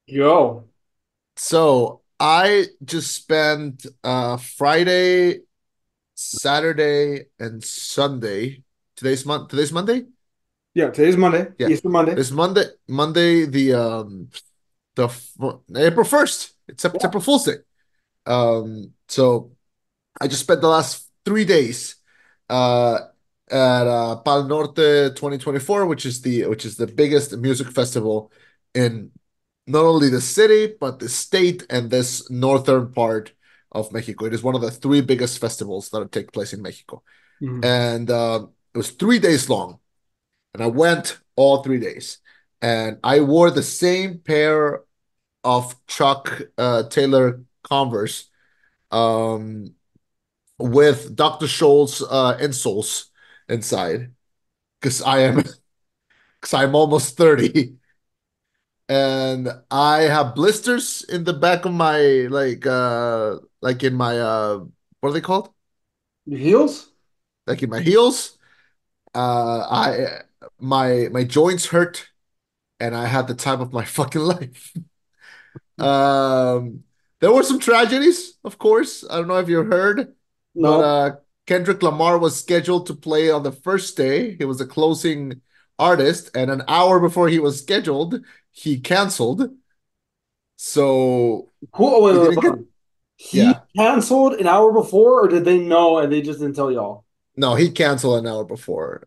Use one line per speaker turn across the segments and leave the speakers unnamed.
Yo.
So I just spent Friday, Saturday, and Sunday. Today's Monday?
Yeah, today's Monday,
Yeah.
Easter Monday.
This Monday April 1st. It's
Yeah.
April Fool's Day. So I just spent the last 3 days uh at Pal Norte 2024, which is the biggest music festival in not only the city but the state and this northern part of Mexico. It is one of the three biggest festivals that take place in Mexico,
Mhm.
and it was 3 days long, and I went all 3 days, and I wore the same pair of Chuck Taylor Converse um with Dr. Scholl's insoles inside because I'm almost 30, and I have blisters in the back of my like in my what are they called?
Your heels?
Like in my heels. I my joints hurt, and I had the time of my fucking life. Um, there were some tragedies, of course. I don't know if you heard, but
No.
Kendrick Lamar was scheduled to play on the first day. He was the closing artist, and an hour before he was scheduled, he canceled. So
Who? Oh, wait,
he
wait, wait,
didn't
hold
get,
on. He
yeah.
canceled an hour before, or did they know and they just didn't tell y'all?
No, he canceled an hour before.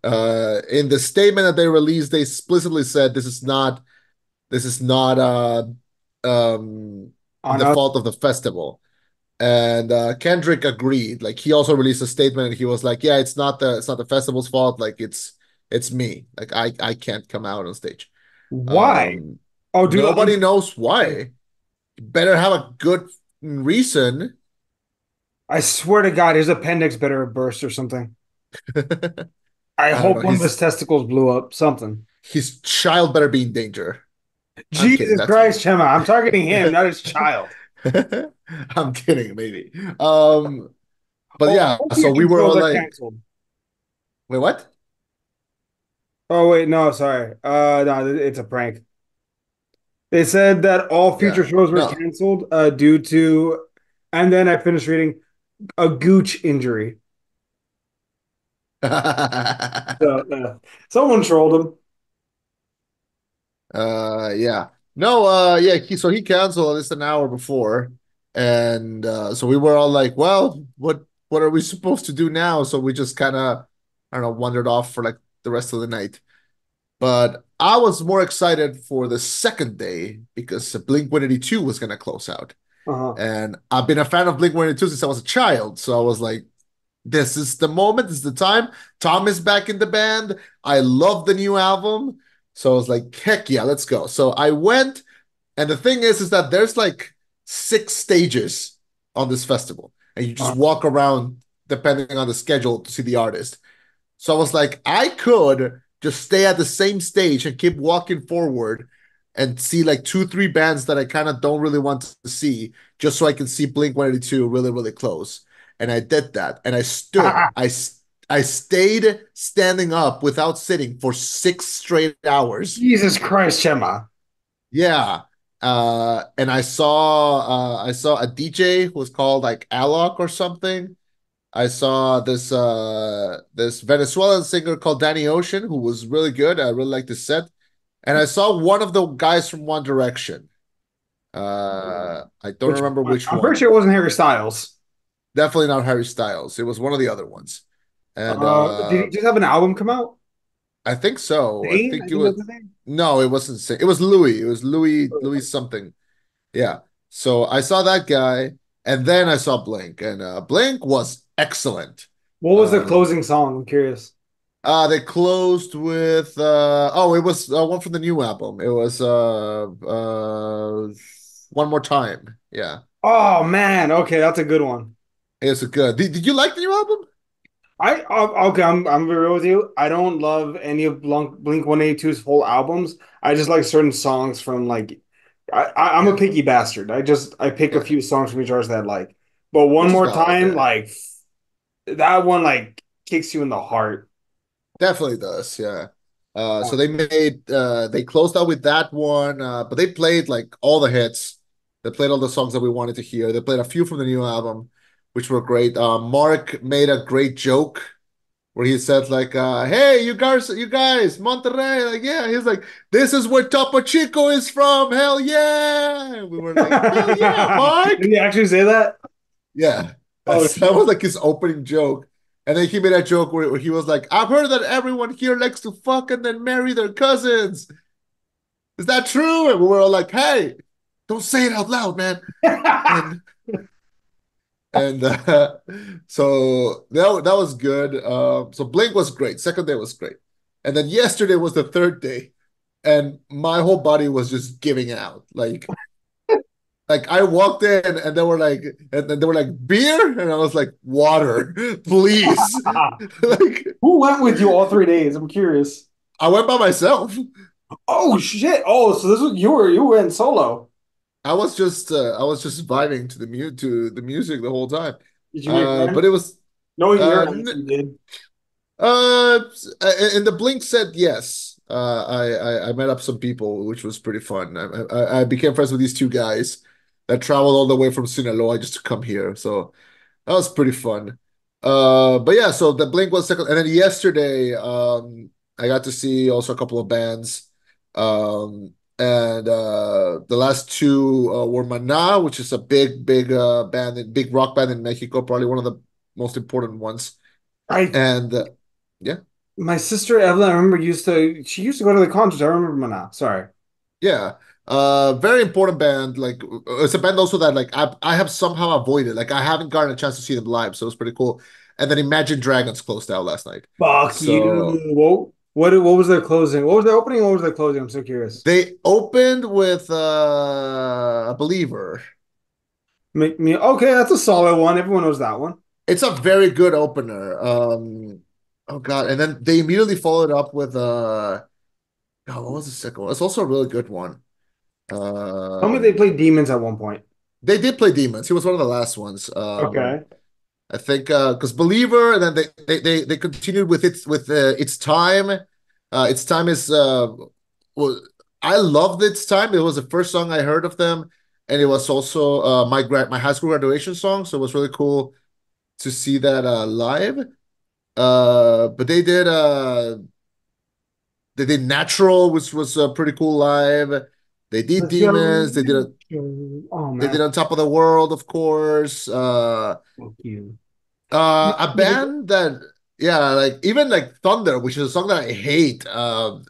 In the statement that they released, they explicitly said this is not
On
the
us.
fault of the festival. And Kendrick agreed. Like he also released a statement, and he was like, "Yeah, it's not the festival's fault. Like it's me. Like I can't come out on stage."
Why?
Um,
Oh, dude,
Nobody knows why. You better have a good reason.
I swear to God, his appendix better have burst or something.
I
I
don't know.
hope one of his testicles blew up. Something.
His child better be in danger. I'm kidding.
Jesus
That's me.
Christ, Chema. I'm targeting him, not his child.
I'm kidding, maybe. But
Oh,
yeah.
all
So we
future
were
shows
all
are
like,
canceled.
"Wait, what?"
Oh, wait, no, sorry. No, it's a prank. They said that all future
Yeah.
shows were
No.
canceled due to, and then I finished reading a gooch injury. So someone trolled him.
Yeah. No, yeah, he canceled this an hour before. And so we were all like, well, what are we supposed to do now? So we just kind of, I don't know, wandered off for like the rest of the night. But I was more excited for the second day because Blink-182 was gonna close out.
Uh-huh.
And I've been a fan of Blink-182 since I was a child. So I was like, this is the moment, this is the time. Tom is back in the band. I love the new album. So I was like, heck yeah, let's go. So I went, and the thing is that there's like 6 stages on this festival, and you just
Uh-huh.
walk around depending on the schedule to see the artist. So I was like, I could just stay at the same stage and keep walking forward and see like two, three bands that I kind of don't really want to see, just so I can see Blink 182 really, really close. And I did that. And I stood. I stayed standing up without sitting for 6 straight hours.
Jesus Christ, Chema.
Yeah. And I saw a DJ who was called like Alok or something. I saw this Venezuelan singer called Danny Ocean, who was really good. I really liked his set. And I saw one of the guys from One Direction. I don't
Which
remember
one?
which
I'm pretty
one.
sure it wasn't Harry Styles.
Definitely not Harry Styles. It was one of the other ones. And
Did he just have an album come out?
I think so. I
Zane, I
think it
think that's
was
the name.
no, it wasn't. It was Louis. It was Louis something. Yeah. So I saw that guy, and then I saw Blink, and Blink was excellent.
What was the
Um,
closing song? I'm curious.
They closed with it was one from the new album. It was One More Time. Yeah.
Oh man, okay, that's a good one.
It's a good. Did you like the new album?
Okay, I'm very real with you. I don't love any of Blink 182's full albums. I just like certain songs from like I'm a
Yeah.
picky bastard. I pick a
Yeah.
few songs from each artist that I like. But one
Which is
more
valid.
time,
Yeah.
like that one like kicks you in the heart.
Definitely does. Yeah. So they closed out with that one, but they played like all the hits. They played all the songs that we wanted to hear. They played a few from the new album, which were great. Mark made a great joke where he said like, "Hey, you guys, Monterrey, like yeah." He's like, "This is where Topo Chico is from. Hell yeah!" And we were like, "Hell yeah,
Did
Mark!"
he actually say that?
Yeah,
Oh
that was
shit.
like his opening joke. And then he made a joke where he was like, "I've heard that everyone here likes to fuck and then marry their cousins. Is that true?" And we were all like, "Hey, don't say it out loud, man." And and so that was good. So Blink was great. Second day was great, and then yesterday was the third day, and my whole body was just giving out. Like I walked in and they were like beer, and I was like water, please. Like
Who went with you all 3 days? I'm curious.
I went by myself.
Oh shit. Oh, so this was you went solo.
I was just vibing to the music the whole time.
Did you meet
But it
friends?
was
Knowing your
uh
answer, you did.
uh and the Blink said yes. I met up some people, which was pretty fun. I became friends with these two guys that traveled all the way from Sinaloa just to come here. So that was pretty fun. But yeah, so the Blink was second, and then yesterday, I got to see also a couple of bands. And the last two were Maná, which is a big rock band in Mexico, probably one of the most important ones.
I
And yeah,
My sister Evelyn, I remember she used to go to the concerts. I remember now. Sorry.
yeah, very important band. Like it's a band also that like I have somehow avoided. Like I haven't gotten a chance to see them live, so it was pretty cool. And then Imagine Dragons closed out last night.
Fuck
So
you. What was their closing? What was their opening? What was their closing? I'm so curious.
they opened with a believer.
Make me okay, that's a solid one. Everyone knows that one.
It's a very good opener. Oh God. And then they immediately followed up with oh, what was the second one? It's also a really good one.
Tell me they
Um
played Demons at one point.
they did play Demons. He was one of the last ones.
Okay.
I think because Believer, and then they continued with its time. Its time is well, I loved its time. It was the first song I heard of them, and it was also my high school graduation song. So it was really cool to see that live. But they did Natural, which was pretty cool live. They did
Let's go.
Demons.
Oh
They did
man,
On Top of the World, of course.
fuck you.
A band that, yeah, like even like Thunder, which is a song that I hate,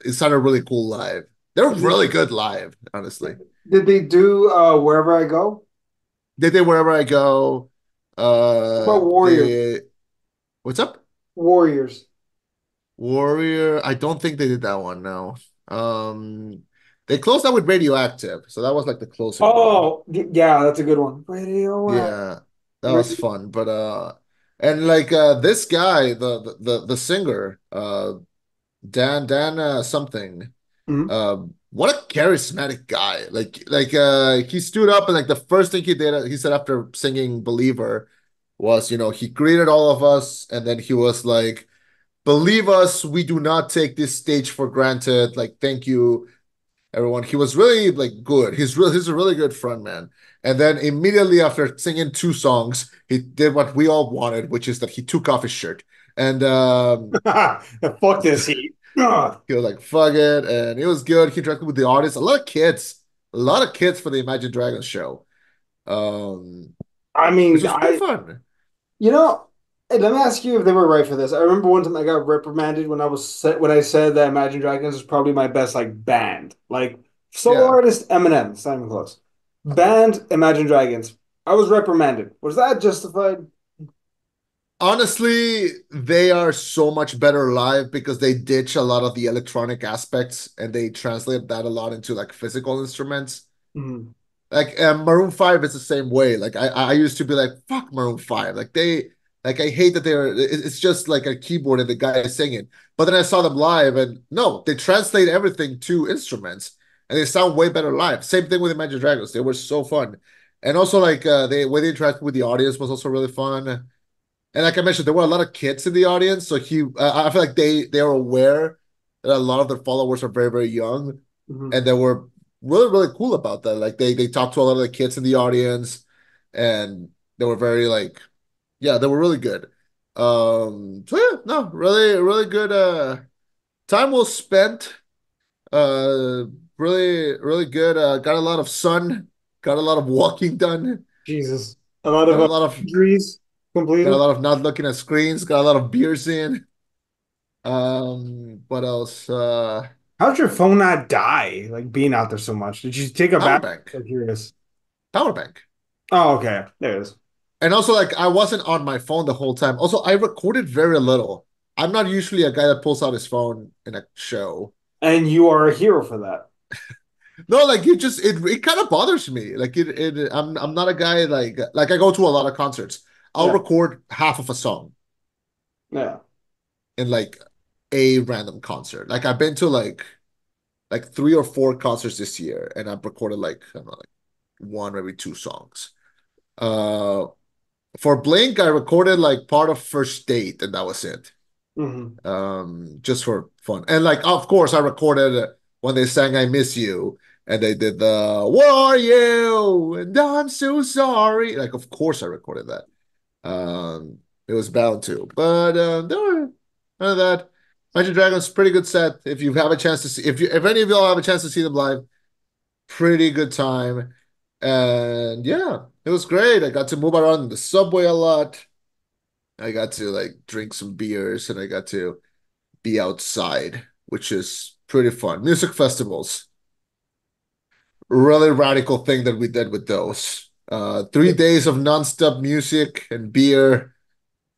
it sounded really cool live. They're really good live, honestly.
Did they do Wherever I Go?
They did Wherever I Go.
What about Warriors?
They What's up?
Warriors.
Warrior. I don't think they did that one, no. Um they closed out with Radioactive, so that was like the closing one.
Oh, yeah, that's a good one.
Yeah, that was
Radio.
fun. But and like this guy, the singer, Dan something.
Mhm.
What a charismatic guy. He stood up and like the first thing he did, he said after singing Believer was, he greeted all of us and then he was like, "Believe us, we do not take this stage for granted. Like, thank you, everyone." He was really like good. He's a really good front man. And then immediately after singing two songs, he did what we all wanted, which is that he took off his shirt. And
Fuck this heat. Ugh.
he was like, "Fuck it," and it was good. He interacted with the audience. A lot of kids for the Imagine Dragons show, um,
I
which
mean,
was pretty fun.
you know, hey, let me ask you if they were right for this. I remember one time I got reprimanded when I said that Imagine Dragons is probably my best like band. Like solo
Yeah,
artist Eminem, it's not even close. Band Imagine Dragons. I was reprimanded. Was that justified?
honestly, they are so much better live because they ditch a lot of the electronic aspects and they translate that a lot into like physical instruments.
Mhm.
Like Maroon 5 is the same way. Like I used to be like, fuck Maroon 5. Like I hate that it's just like a keyboard and the guy is singing. But then I saw them live and no, they translate everything to instruments and they sound way better live. Same thing with Imagine Dragons. They were so fun. And also like they when they interacted with the audience was also really fun. And like I mentioned, there were a lot of kids in the audience, so I feel like they are aware and a lot of their followers are very, very young,
Mhm.
and they were really, really cool about that. Like they talked to a lot of the kids in the audience, and they were very like, yeah, they were really good. So yeah, no, really, really good. Time well spent. Uh, really, really good. Got a lot of sun. Got a lot of walking done.
Jesus. A lot
Got
of
a lot of
injuries
got a
completed.
lot of not looking at screens. Got a lot of beers in. What else?
How'd your phone not die, like being out there so much? Did you take a
Power
bath?
bank.
I'm curious.
Power bank.
Oh, okay. There it is.
And also, like, I wasn't on my phone the whole time. Also, I recorded very little. I'm not usually a guy that pulls out his phone in a show.
And you are a hero for that.
No, like it kind of bothers me. Like I'm not a guy like I go to a lot of concerts. I'll
Yeah.
record half of a song
Yeah.
in like a random concert. Like I've been to like three or four concerts this year, and I've recorded like I don't know, like one maybe two songs. Uh, for Blink, I recorded like part of First Date, and that was it.
Hmm.
Just for fun. And like, of course, I recorded when they sang "I Miss You," and they did the "Where are you?" and "I'm so sorry." Like, of course, I recorded that. It was bound to, but there were none of that. Imagine Dragons, pretty good set. If you have a chance to see, if any of y'all have a chance to see them live, pretty good time. And yeah, it was great. I got to move around in the subway a lot. I got to like drink some beers, and I got to be outside, which is pretty fun. Music festivals, really radical thing that we did with those. 3 days of nonstop music and beer,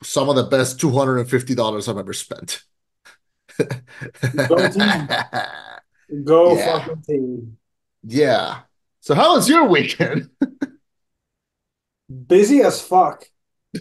some of the best $250 I've ever spent.
Go team. Go
Yeah,
fucking team.
yeah. So how was your weekend?
Busy as fuck.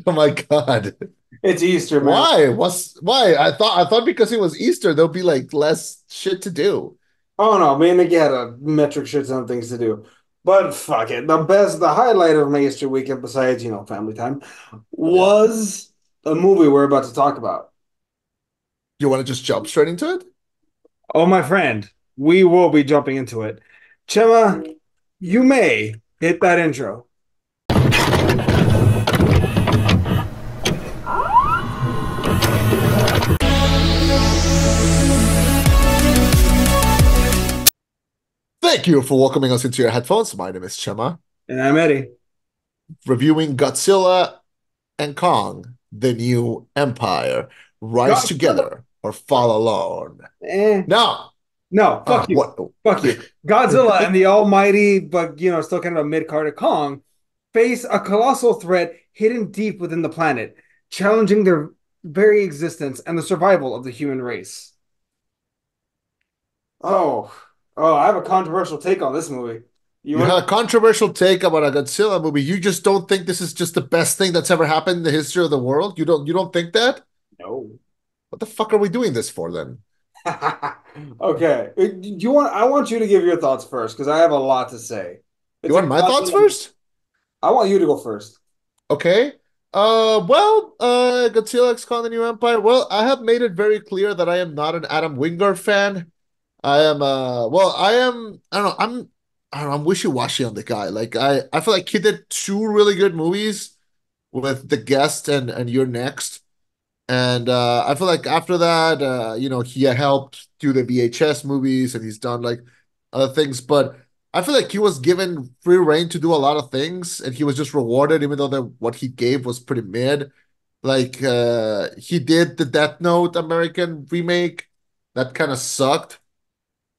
Oh my God.
It's Easter, man.
Why? I thought because it was Easter, there'll be like less shit to do.
Oh no, me and Nikki had a metric shit ton of things to do. But fuck it. The highlight of my Easter weekend, besides, family time,
Yeah.
was a movie we're about to talk about.
You want to just jump straight into it?
Oh, my friend, we will be jumping into it. Chema, you may hit that intro.
Thank you for welcoming us into your headphones. My name is Chema,
And I'm Eddie.
reviewing Godzilla and Kong, the new empire. Rise
Godzilla.
together or fall alone.
Eh.
Now,
No, fuck you.
what?
Fuck you. Godzilla and the almighty, but still kind of a mid-carder Kong face a colossal threat hidden deep within the planet, challenging their very existence and the survival of the human race. Oh, I have a controversial take on this movie. You
You
want?
had a controversial take about a Godzilla movie. You just don't think this is just the best thing that's ever happened in the history of the world? You don't think that?
No.
What the fuck are we doing this for then?
Okay. I want you to give your thoughts first because I have a lot to say.
You
It's a
want my thoughts
Godzilla.
first?
I want you to go first.
Okay. Godzilla X Kong the New Empire. Well, I have made it very clear that I am not an Adam Wingard fan. I don't know, I'm wishy-washy on the guy. Like I feel like he did two really good movies with The Guest and You're Next. And I feel like after that, he helped do the VHS movies and he's done like other things, but I feel like he was given free reign to do a lot of things and he was just rewarded, even though what he gave was pretty mid. Like he did the Death Note American remake that kind of sucked,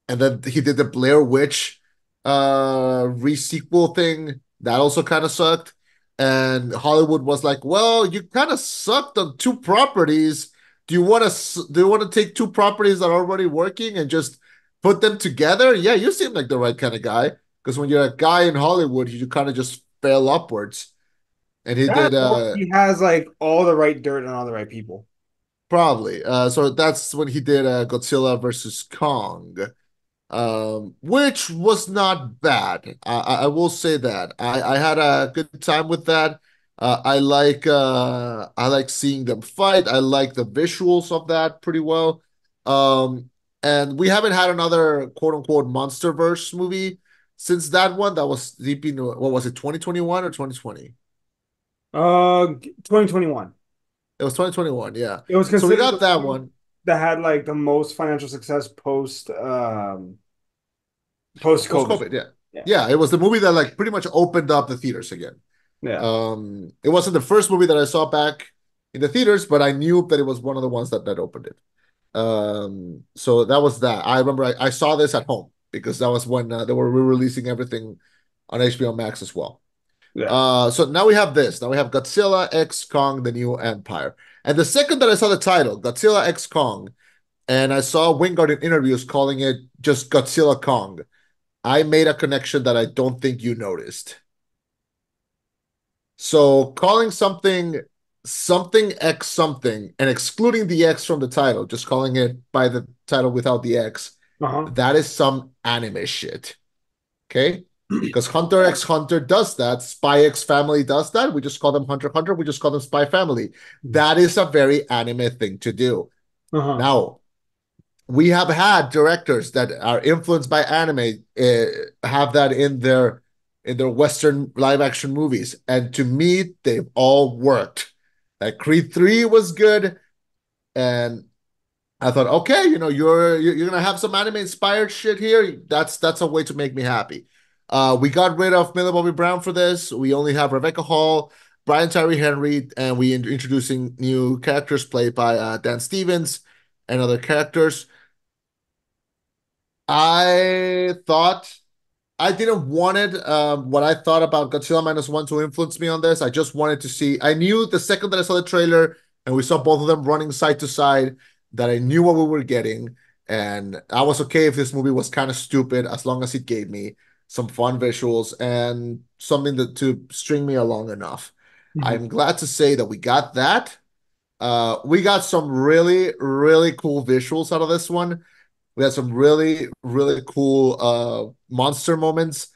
and then he did the Blair Witch re-sequel thing that also kind of sucked. And Hollywood was like, well, you kind of sucked on two properties. Do you want to take two properties that are already working and just put them together? Yeah, you seem like the right kind of guy, because when you're a guy in Hollywood, you kind of just fail upwards. And he
That
did
he has like all the right dirt and all the right people.
probably. So that's when he did Godzilla versus Kong, which was not bad. I will say that I had a good time with that. I like seeing them fight. I like the visuals of that pretty well. And we haven't had another quote unquote MonsterVerse movie since that one. That was deep in what was it, 2021 or 2020?
2021.
It was 2021, yeah.
It was
So we
considered
got
the
that
one
one
that had like the most financial success post
post
COVID.
COVID, yeah.
Yeah.
Yeah, it was the movie that like pretty much opened up the theaters again.
Yeah.
It wasn't the first movie that I saw back in the theaters, but I knew that it was one of the ones that opened it. So that was that. I remember I saw this at home because that was when they were re-releasing everything on HBO Max as well.
Yeah.
So now we have this. Now we have Godzilla X Kong: The New Empire. And the second that I saw the title, Godzilla X Kong, and I saw Wingard in interviews calling it just Godzilla Kong, I made a connection that I don't think you noticed. So calling something X something and excluding the X from the title, just calling it by the title without the X,
Uh-huh.
that is some anime shit. Okay? Because Hunter X Hunter does that, Spy X Family does that. We just call them Hunter x Hunter, we just call them Spy Family. That is a very anime thing to do.
Uh-huh.
Now, we have had directors that are influenced by anime have that in their Western live action movies, and to me, they've all worked. Like Creed 3 was good, and I thought, okay, you're gonna have some anime inspired shit here. That's a way to make me happy. We got rid of Millie Bobby Brown for this. We only have Rebecca Hall, Brian Tyree Henry, and we introducing new characters played by Dan Stevens and other characters. I thought I didn't want it. What I thought about Godzilla Minus One to influence me on this. I just wanted to see. I knew the second that I saw the trailer and we saw both of them running side to side that I knew what we were getting, and I was okay if this movie was kind of stupid as long as it gave me some fun visuals and something to string me along enough.
Mhm.
I'm glad to say that we got that. We got some really, really cool visuals out of this one. We had some really, really cool monster moments.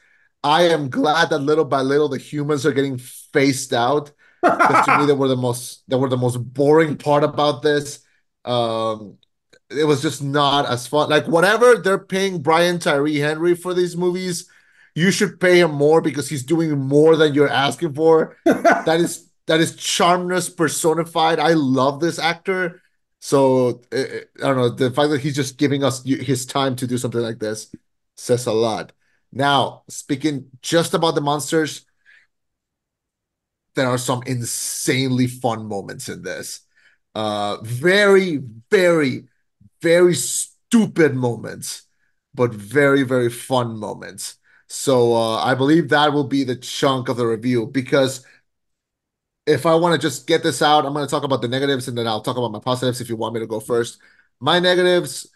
I am glad that little by little the humans are getting phased out because to me they were the most boring part about this. Um, it was just not as fun. Like whatever they're paying Brian Tyree Henry for these movies, you should pay him more because he's doing more than you're asking for. That is charmness personified. I love this actor. So I don't know, the fact that he's just giving us his time to do something like this says a lot. Now, speaking just about the monsters, there are some insanely fun moments in this. Very, very, very stupid moments, but very, very fun moments. So I believe that will be the chunk of the review because if I want to just get this out, I'm going to talk about the negatives and then I'll talk about my positives if you want me to go first. My negatives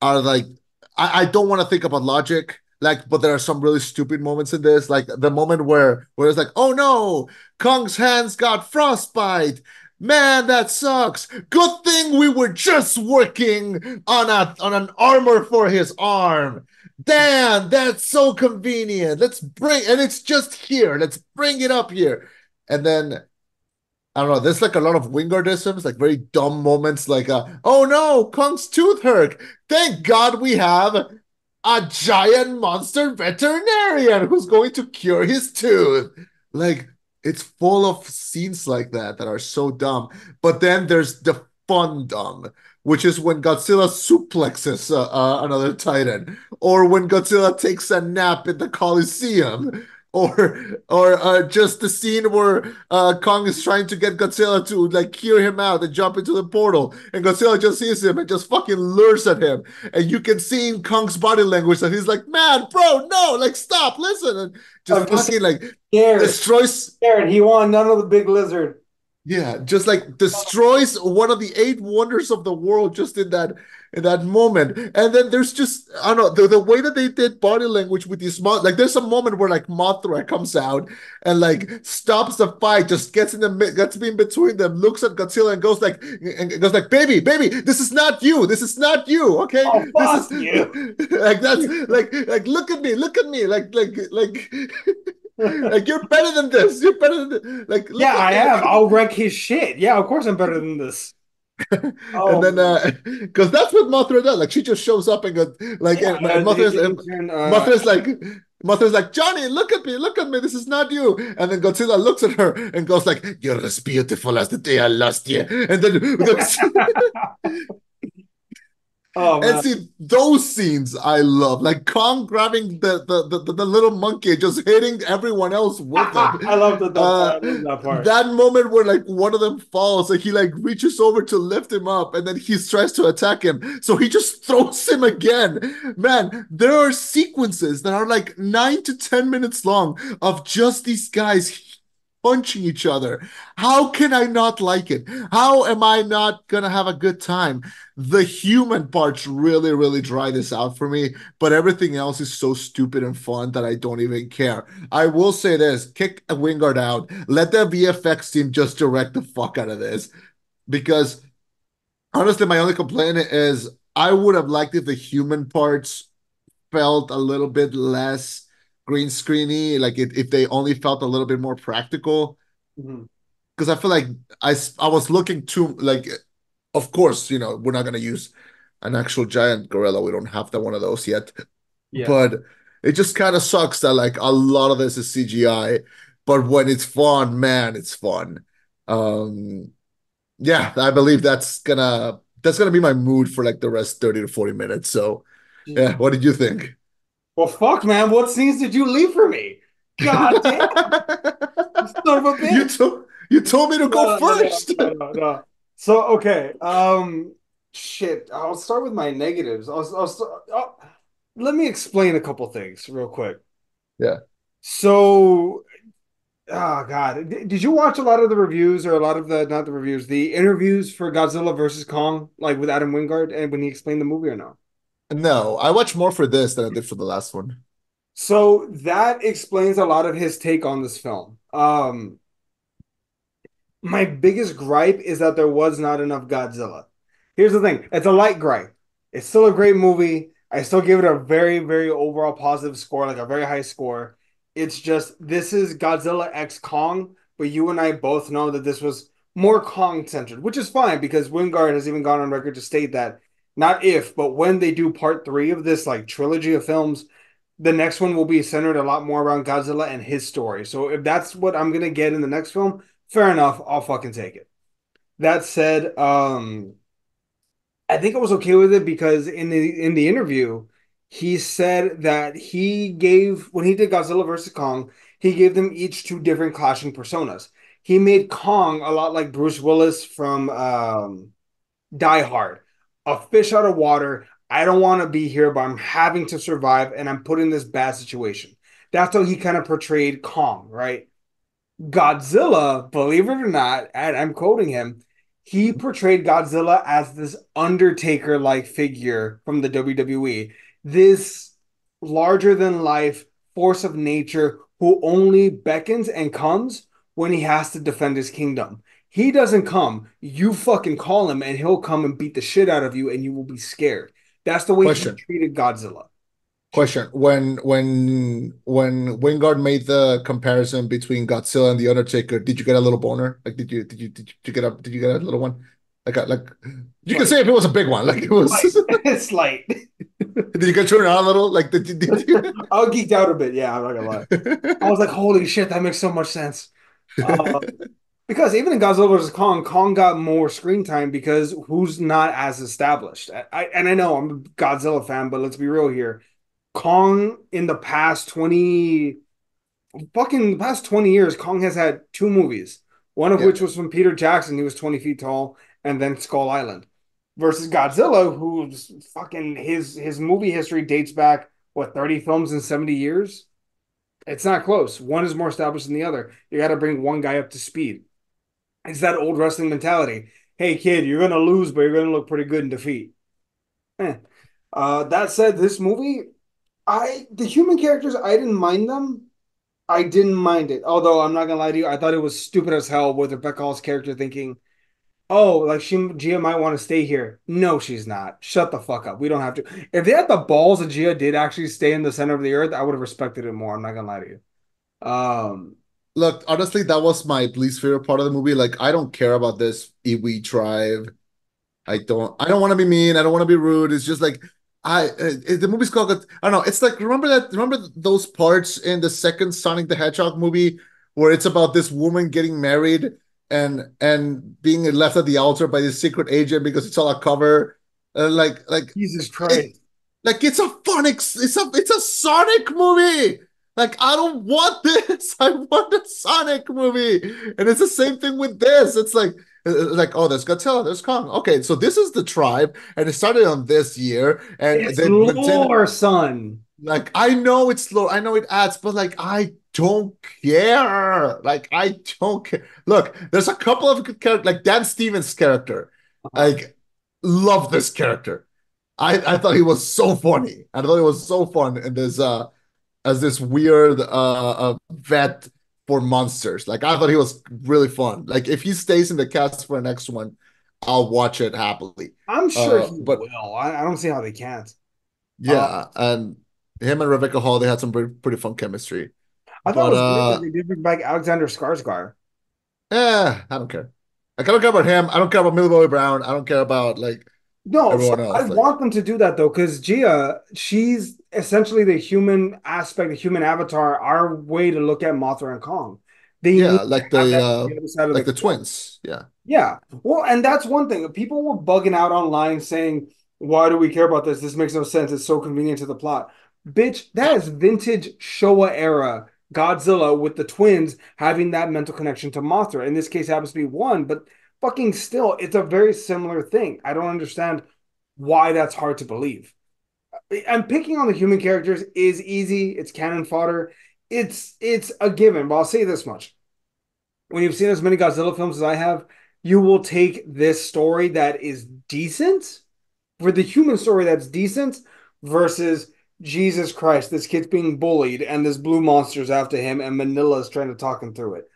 are like I don't want to think about logic, like, but there are some really stupid moments in this, like the moment where it's like, oh no, Kong's hands got frostbite. Man, that sucks. Good thing we were just working on an armor for his arm. Damn, that's so convenient. Let's bring and it's just here. Let's bring it up here. And then I don't know. There's like a lot of Wingardisms, like very dumb moments, like "Oh no, Kong's tooth hurt. Thank God we have a giant monster veterinarian who's going to cure his tooth." Like it's full of scenes like that are so dumb. But then there's the fun dumb, which is when Godzilla suplexes another Titan, or when Godzilla takes a nap in the Coliseum, or just the scene where Kong is trying to get Godzilla to like cure him out and jump into the portal, and Godzilla just sees him and just fucking lures at him, and you can see in Kong's body language that he's like, "Man, bro, no, like stop, listen," and
I'm
just
just
fucking like
scared.
destroys.
Scared. He wanted none of the big lizard.
Yeah, just like destroys one of the eight wonders of the world just in that moment. And then there's just I don't know the way that they did body language with these like there's a moment where like Mothra comes out and like stops the fight, just gets in between them, looks at Godzilla and goes like, baby, this is not you. This is not you. Okay.
Oh,
This is
fuck you.
like that's like look at me, like you're better than this. You're better than this. Like
Yeah,
look at
I
me.
am. I'll wreck his shit. Yeah, of course I'm better than this.
And
Oh
then,
man.
because that's what Mothra does. Like she just shows up and goes, like,
Yeah,
and
he turned
Mothra's like, Mothra's like, Johnny, look at me. This is not you. And then Godzilla looks at her and goes like, "You're as beautiful as the day I lost you." And then,
oh
and
man.
see, those scenes I love. Like Kong grabbing the little monkey and just hitting everyone else with it.
I love
Uh,
I love that part.
that moment where like one of them falls, like he like reaches over to lift him up, and then he tries to attack him. So he just throws him again. Man, there are sequences that are like 9 to 10 minutes long of just these guys punching each other. How can I not like it? How am I not gonna have a good time? The human parts really, really dry this out for me, but everything else is so stupid and fun that I don't even care. I will say this: kick a Wingard out, let the VFX team just direct the fuck out of this. Because honestly, my only complaint is I would have liked if the human parts felt a little bit less green screeny, like if they only felt a little bit more practical.
Mhm.
Because I feel like I was looking too like, of course, we're not gonna use an actual giant gorilla. We don't have that one of those yet.
Yeah.
But it just kind of sucks that like a lot of this is CGI. But when it's fun, man, it's fun. Um, yeah, I believe that's gonna be my mood for like the rest 30 to 40 minutes. So yeah, what did you think?
Well, fuck, man. What scenes did you leave for me? God damn, you son of a
you
bitch.
told you told me to go first.
No. So, okay. Shit. I'll start with my negatives. Let me explain a couple things real quick.
Yeah.
So, oh God, did you watch a lot of the reviews or a lot of the, not the reviews, the interviews for Godzilla versus Kong, like with Adam Wingard and when he explained the movie or no?
No, I watched more for this than I did for the last one.
So that explains a lot of his take on this film. My biggest gripe is that there was not enough Godzilla. Here's the thing, it's a light gripe. It's still a great movie. I still give it a very, very overall positive score, like a very high score. It's just this is Godzilla X Kong, but you and I both know that this was more Kong centered, which is fine because Wingard has even gone on record to state that not if, but when they do part three of this like trilogy of films, the next one will be centered a lot more around Godzilla and his story. So if that's what I'm gonna get in the next film, fair enough, I'll fucking take it. That said, I think I was okay with it because in the interview, he said that he gave when he did Godzilla versus Kong, he gave them each two different clashing personas. He made Kong a lot like Bruce Willis from Die Hard, a fish out of water. I don't want to be here, but I'm having to survive, and I'm put in this bad situation. That's how he kind of portrayed Kong, right? Godzilla, believe it or not, and I'm quoting him, he portrayed Godzilla as this Undertaker like figure from the WWE, this larger than life force of nature who only beckons and comes when he has to defend his kingdom. He doesn't come, you fucking call him, and he'll come and beat the shit out of you, and you will be scared. That's the way he
Question.
treated Godzilla. Shoot.
Question. When Wingard made the comparison between Godzilla and the Undertaker, did you get a little boner? Like did you get a little one? Like you can
Like,
say if it was a big one, like it was.
like, it's like,
Did you get turned on a little? Like did you?
I was geeked out a bit. Yeah, I'm not gonna lie. I was like, holy shit, that makes so much sense. Uh, because even in Godzilla vs. Kong, Kong got more screen time because who's not as established? And I know I'm a Godzilla fan, but let's be real here. Kong in the past 20 fucking past 20 years, Kong has had two movies. One of
Yeah.
which was from Peter Jackson, he was 20 feet tall, and then Skull Island. Versus Godzilla, who's fucking his movie history dates back, what, 30 films in 70 years? It's not close. One is more established than the other. You got to bring one guy up to speed. It's that old wrestling mentality. Hey, kid, you're going to lose, but you're going to look pretty good in defeat. Eh. That said, this movie, the human characters, I didn't mind them. I didn't mind it. Although I'm not gonna lie to you, I thought it was stupid as hell with Rebecca Hall's character thinking, "Oh, like Gia might want to stay here." No, she's not. Shut the fuck up. We don't have to. If they had the balls that Gia did actually stay in the center of the earth, I would have respected it more. I'm not gonna lie to you. Um,
Look, honestly, that was my least favorite part of the movie. Like, I don't care about this Iwi tribe. I don't want to be mean. I don't want to be rude. It's just like the movie's called, I don't know. It's like, remember those parts in the second Sonic the Hedgehog movie where it's about this woman getting married and being left at the altar by this secret agent because it's all a cover. Like
Jesus
it
Christ.
like it's a it's a Sonic movie. Like, I don't want this. I want a Sonic movie. And it's the same thing with this. It's like, oh, there's Godzilla, there's Kong. Okay, so this is the tribe, and it started on this year, and
It's
they maintain.
lore, son.
Like, I know it's slow, I know it adds, but like, I don't care. Like, I don't care. Look, there's a couple of good characters, like Dan Stevens' character.
Uh-huh.
Like, love this character. I thought he was so funny. I thought he was so fun in this as this weird vet for monsters. Like, I thought he was really fun. Like, if he stays in the cast for the next one, I'll watch it happily.
I'm sure he
But
will. I don't see how they can't. Uh,
yeah, and him and Rebecca Hall, they had some pretty fun chemistry.
I thought it
But
was great that they did bring back Alexander Skarsgård.
I don't care. Like, I don't care about him. I don't care about Millie Bobby Brown. I don't care about like
No,
everyone
I
else. Like,
want them to do that though, because Gia, she's essentially the human aspect, the human avatar, our way to look at Mothra and Kong. They
yeah,
need to have that on the other side of the
like the
coin.
twins. Yeah.
Yeah. Well, and that's one thing. People were bugging out online saying, why do we care about this? This makes no sense. It's so convenient to the plot. Bitch, that is vintage Showa era Godzilla with the twins having that mental connection to Mothra. In this case, it happens to be one, but fucking still, it's a very similar thing. I don't understand why that's hard to believe. And picking on the human characters is easy. It's cannon fodder. It's a given, but I'll say this much when you've seen as many Godzilla films as I have, you will take this story that is decent for the human story that's decent versus Jesus Christ, this kid's being bullied and this blue monster's after him and Manila's trying to talk him through it.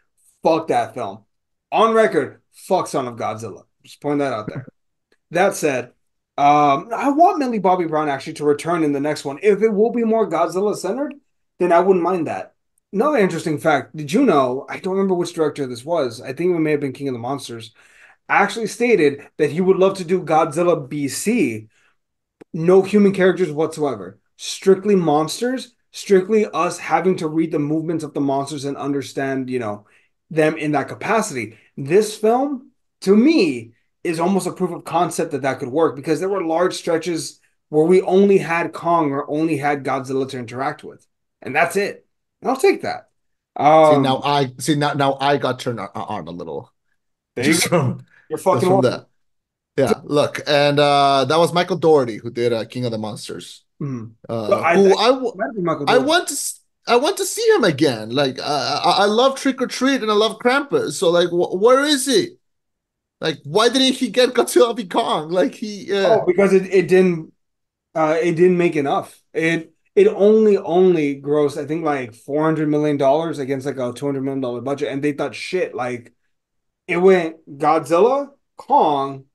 Fuck that film. On record, fuck Son of Godzilla. Just point that out there. That said, I want Millie Bobby Brown actually to return in the next one. If it will be more Godzilla centered, then I wouldn't mind that. Another interesting fact, did you know? I don't remember which director this was. I think it may have been King of the Monsters. Actually stated that he would love to do Godzilla BC, no human characters whatsoever. Strictly monsters, strictly us having to read the movements of the monsters and understand, them in that capacity. This film, to me, is almost a proof of concept that that could work because there were large stretches where we only had Kong or only had Godzilla to interact with, and that's it. And I'll take that. Um,
Now I got turned on a little
there you
just
go.
from
You're
just
fucking
from
welcome.
that. Yeah, look, and that was Michael Dougherty who did King of the Monsters.
Mm. Well,
Who
might be Michael
I
Dorn.
want to I want to see him again. Like, I love Trick or Treat and I love Krampus. So like, where is he? Like, why didn't he get Godzilla v Kong? Like, he
Oh, because it didn't make enough. It only grossed I think like $400 million against like a $200 million budget, and they thought shit like it went Godzilla, Kong,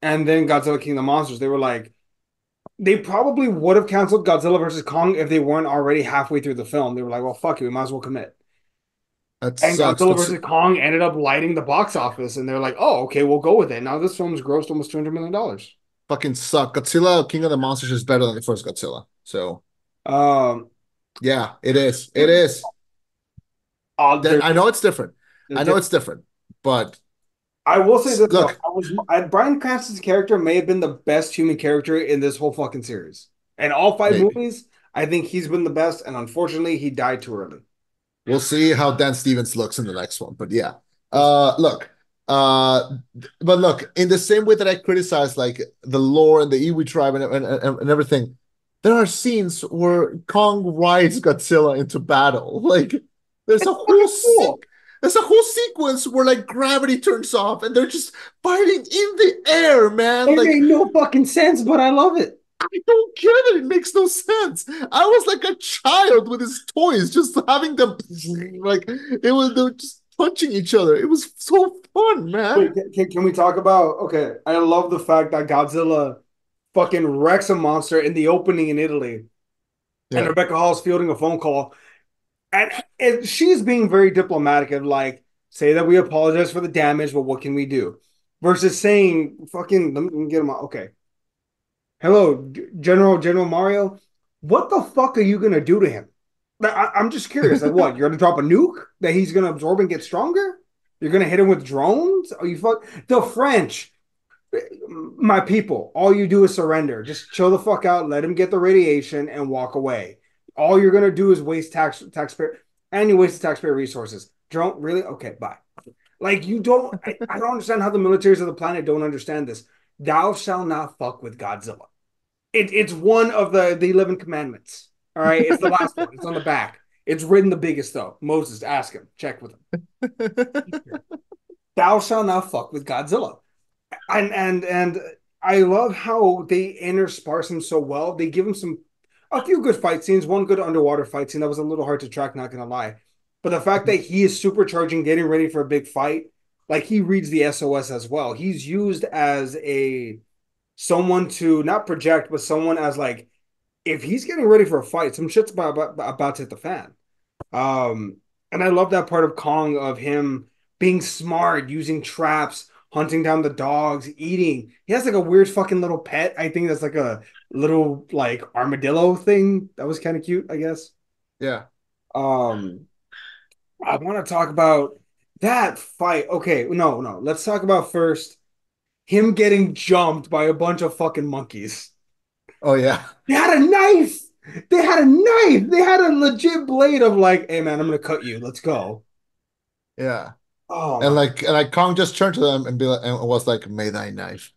and then Godzilla King of the Monsters. They were like they probably would have canceled Godzilla versus Kong if they weren't already halfway through the film. They were like, well, fuck it, we might as well commit.
that
And
sucks.
Godzilla versus Kong ended up lighting the box office, and they're like, oh, okay, we'll go with it. Now this film's grossed almost $200 million.
Fucking suck. Godzilla King of the Monsters is better than the first Godzilla. So
Um,
yeah, it is. It is. That
they're
I know it's different.
they're
I know
different.
it's different. But
I will say this though,
look,
Bryan Cranston's character may have been the best human character in this whole fucking series. In all five
maybe.
movies, I think he's been the best, and unfortunately, he died too early.
We'll see how Dan Stevens looks in the next one. But yeah.
That's
Look. Uh but look, in the same way that I criticize like the lore and the Iwi tribe and everything, there are scenes where Kong rides Godzilla into battle. Like, there's a whole
fucking
se-
cool.
there's a whole sequence where like gravity turns off and they're just fighting in the air, man.
It
Like,
made no fucking sense, but I love it.
I don't get it. It makes no sense. I was like a child with his toys, just having them like they were just punching each other. It was so fun,
Wait,
man.
can we talk about? Okay, I love the fact that Godzilla fucking wrecks a monster in the opening in Italy, and
Yeah.
Rebecca Hall's fielding a phone call, and she's being very diplomatic and like, say that we apologize for the damage, but what can we do? versus saying fucking let me get him out. Okay. Hello, General Mario. What the fuck are you gonna do to him? Like, I'm just curious. Like, what? You're gonna drop a nuke that he's gonna absorb and get stronger? You're gonna hit him with drones? Are you fuck the French? My people, all you do is surrender. Just chill the fuck out, let him get the radiation, and walk away. All you're gonna do is waste taxpayer and you waste taxpayer resources. Don't really? Okay, bye. Like you don't. I don't understand how the militaries of the planet don't understand this. Thou shall not fuck with Godzilla. It's one of the 11 commandments. All right, it's the last one. It's on the back. It's written the biggest though. Moses, ask him. Check with him. Thou shalt not fuck with Godzilla. And I love how they intersperse him so well. They give him a few good fight scenes. One good underwater fight scene that was a little hard to track. Not gonna lie, but the fact that he is supercharging, getting ready for a big fight, like he reads the SOS as well. He's used as a someone to not project, but someone as like if he's getting ready for a fight, some shit's about to hit the fan. Um, and I love that part of Kong of him being smart, using traps, hunting down the dogs, eating. He has like a weird fucking little pet. I think that's like a little like armadillo thing. That was kind of cute, I guess.
Yeah.
Um, I want to talk about that fight. Okay, no, no. Let's talk about first him getting jumped by a bunch of fucking monkeys.
Oh yeah.
They had a knife. They had a knife. They had a legit blade of like, hey man, I'm gonna cut you. Let's go.
Yeah.
Oh
And
my.
like Kong just turned to them and be like and was like, "May thy knife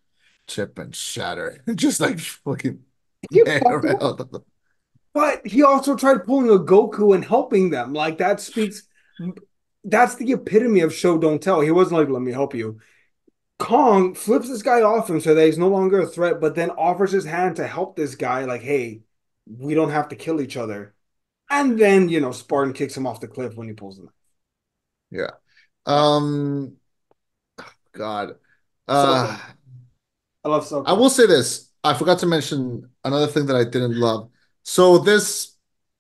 chip and shatter." Just like fucking
He
hang
fucked him up.
around.
But he also tried pulling a Goku and helping them. Like that speaks that's the epitome of show don't tell. He wasn't like, let me help you. Kong flips this guy off him so that he's no longer a threat, but then offers his hand to help this guy, like, hey, we don't have to kill each other. And then, Spartan kicks him off the cliff when he pulls the knife.
Yeah. Um God.
So
Uh
cool. I love
I
Soko.
will say this. I forgot to mention another thing that I didn't love. So this